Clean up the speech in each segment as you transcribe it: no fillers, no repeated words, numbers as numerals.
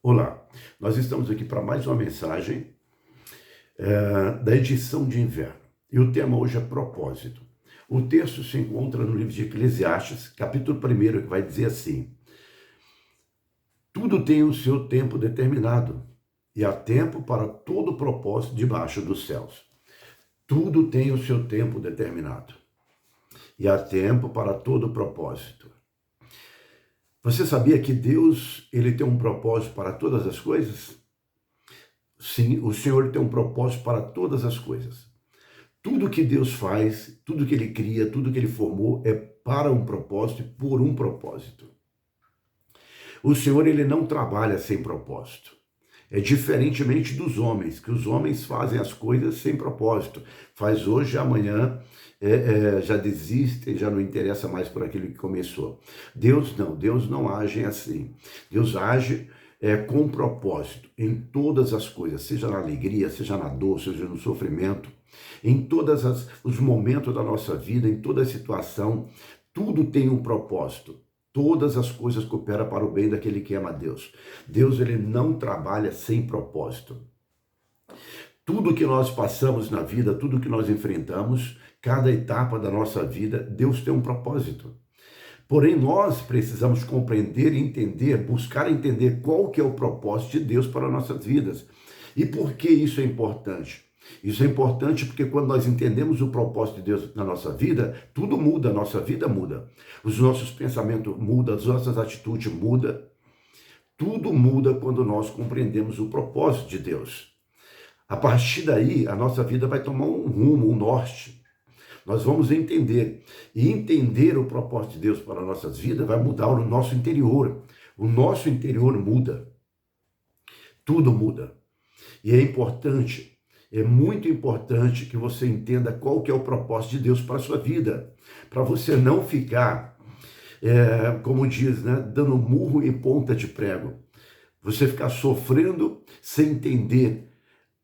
Olá, nós estamos aqui para mais uma mensagem da edição de inverno. E o tema hoje é propósito. O texto se encontra no livro de Eclesiastes, capítulo 1, que vai dizer assim: tudo tem o seu tempo determinado, e há tempo para todo propósito debaixo dos céus. Tudo tem o seu tempo determinado, e há tempo para todo propósito. Você sabia que Deus, ele tem um propósito para todas as coisas? Sim, o Senhor tem um propósito para todas as coisas. Tudo que Deus faz, tudo que Ele cria, tudo que Ele formou é para um propósito e por um propósito. O Senhor, Ele não trabalha sem propósito. É diferentemente dos homens, que os homens fazem as coisas sem propósito. Faz hoje, amanhã, já desistem, já não interessa mais por aquilo que começou. Deus não age assim. Deus age com propósito em todas as coisas, seja na alegria, seja na dor, seja no sofrimento, em todos os momentos da nossa vida, em toda situação, tudo tem um propósito. Todas as coisas cooperam para o bem daquele que ama a Deus. Deus, ele não trabalha sem propósito. Tudo que nós passamos na vida, tudo que nós enfrentamos, cada etapa da nossa vida, Deus tem um propósito. Porém, nós precisamos compreender e entender, buscar entender qual que é o propósito de Deus para nossas vidas. E por que isso é importante? Isso é importante porque quando nós entendemos o propósito de Deus na nossa vida, tudo muda, a nossa vida muda. Os nossos pensamentos mudam, as nossas atitudes mudam. Tudo muda quando nós compreendemos o propósito de Deus. A partir daí, a nossa vida vai tomar um rumo, um norte. Nós vamos entender. E entender o propósito de Deus para nossas vidas vai mudar o nosso interior. O nosso interior muda. Tudo muda. E é importante, é muito importante que você entenda qual que é o propósito de Deus para a sua vida. Para você não ficar, como diz, né, dando murro em ponta de prego. Você ficar sofrendo sem entender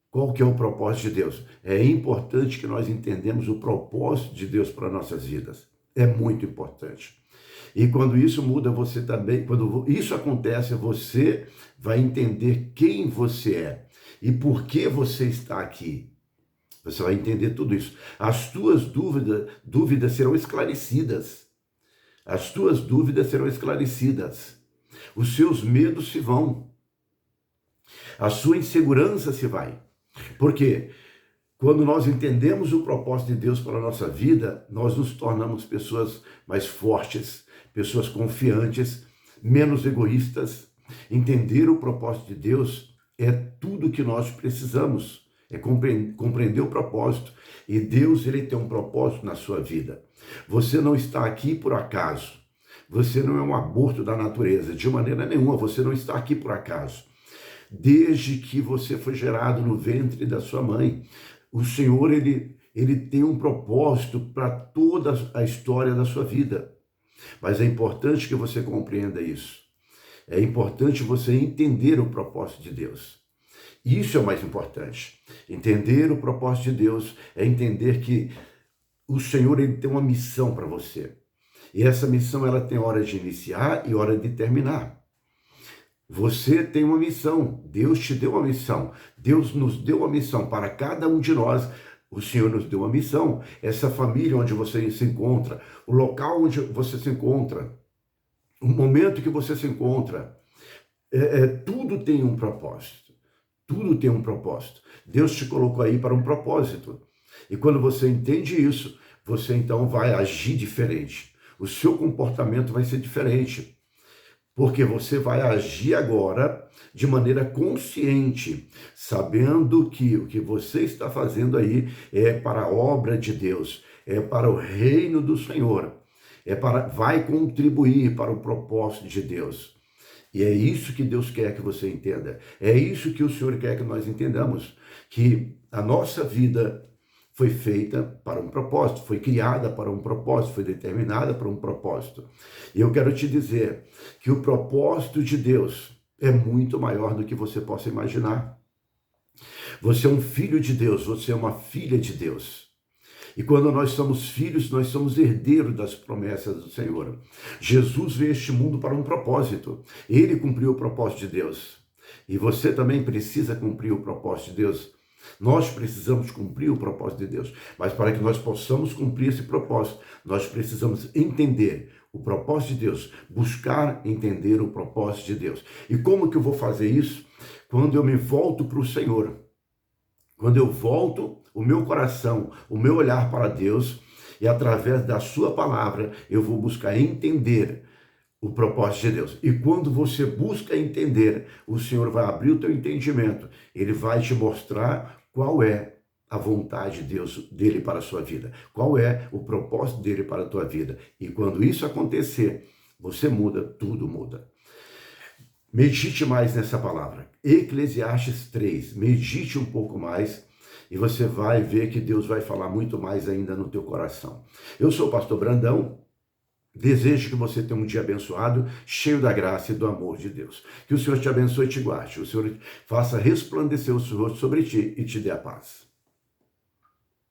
qual que é o propósito de Deus. É importante que nós entendamos o propósito de Deus para nossas vidas. É muito importante. E quando isso muda, você também, quando isso acontece, você vai entender quem você é e por que você está aqui. Você vai entender tudo isso. As tuas dúvidas serão esclarecidas. As tuas dúvidas serão esclarecidas. Os seus medos se vão. A sua insegurança se vai. Porque quando nós entendemos o propósito de Deus para a nossa vida, nós nos tornamos pessoas mais fortes, pessoas confiantes, menos egoístas. Entender o propósito de Deus é tudo que nós precisamos, é compreender o propósito. E Deus, ele tem um propósito na sua vida. Você não está aqui por acaso. Você não é um aborto da natureza, de maneira nenhuma, você não está aqui por acaso. Desde que você foi gerado no ventre da sua mãe, o Senhor, ele tem um propósito para toda a história da sua vida. Mas é importante que você compreenda isso. É importante você entender o propósito de Deus. Isso é o mais importante. Entender o propósito de Deus é entender que o Senhor, ele tem uma missão para você. E essa missão, ela tem hora de iniciar e hora de terminar. Você tem uma missão, Deus te deu uma missão, Deus nos deu uma missão para cada um de nós. O Senhor nos deu uma missão, essa família onde você se encontra, o local onde você se encontra, o momento que você se encontra, tudo tem um propósito, tudo tem um propósito. Deus te colocou aí para um propósito, e quando você entende isso, você então vai agir diferente, o seu comportamento vai ser diferente. Porque você vai agir agora de maneira consciente, sabendo que o que você está fazendo aí é para a obra de Deus, é para o reino do Senhor, vai contribuir para o propósito de Deus. E é isso que Deus quer que você entenda. É isso que o Senhor quer que nós entendamos, que a nossa vida foi feita para um propósito, foi criada para um propósito, foi determinada para um propósito. E eu quero te dizer que o propósito de Deus é muito maior do que você possa imaginar. Você é um filho de Deus, você é uma filha de Deus. E quando nós somos filhos, nós somos herdeiros das promessas do Senhor. Jesus veio a este mundo para um propósito. Ele cumpriu o propósito de Deus. E você também precisa cumprir o propósito de Deus. Nós precisamos cumprir o propósito de Deus, mas para que nós possamos cumprir esse propósito, nós precisamos entender o propósito de Deus, buscar entender o propósito de Deus. E como que eu vou fazer isso? Quando eu me volto para o Senhor, quando eu volto o meu coração, o meu olhar para Deus, e através da sua palavra, eu vou buscar entender o propósito de Deus. E quando você busca entender, o Senhor vai abrir o teu entendimento. Ele vai te mostrar qual é a vontade de Deus dele para a sua vida. Qual é o propósito dele para a tua vida. E quando isso acontecer, você muda, tudo muda. Medite mais nessa palavra. Eclesiastes 3. Medite um pouco mais e você vai ver que Deus vai falar muito mais ainda no teu coração. Eu sou o pastor Brandão. Desejo que você tenha um dia abençoado, cheio da graça e do amor de Deus. Que o Senhor te abençoe e te guarde. O Senhor faça resplandecer o seu rosto sobre ti e te dê a paz.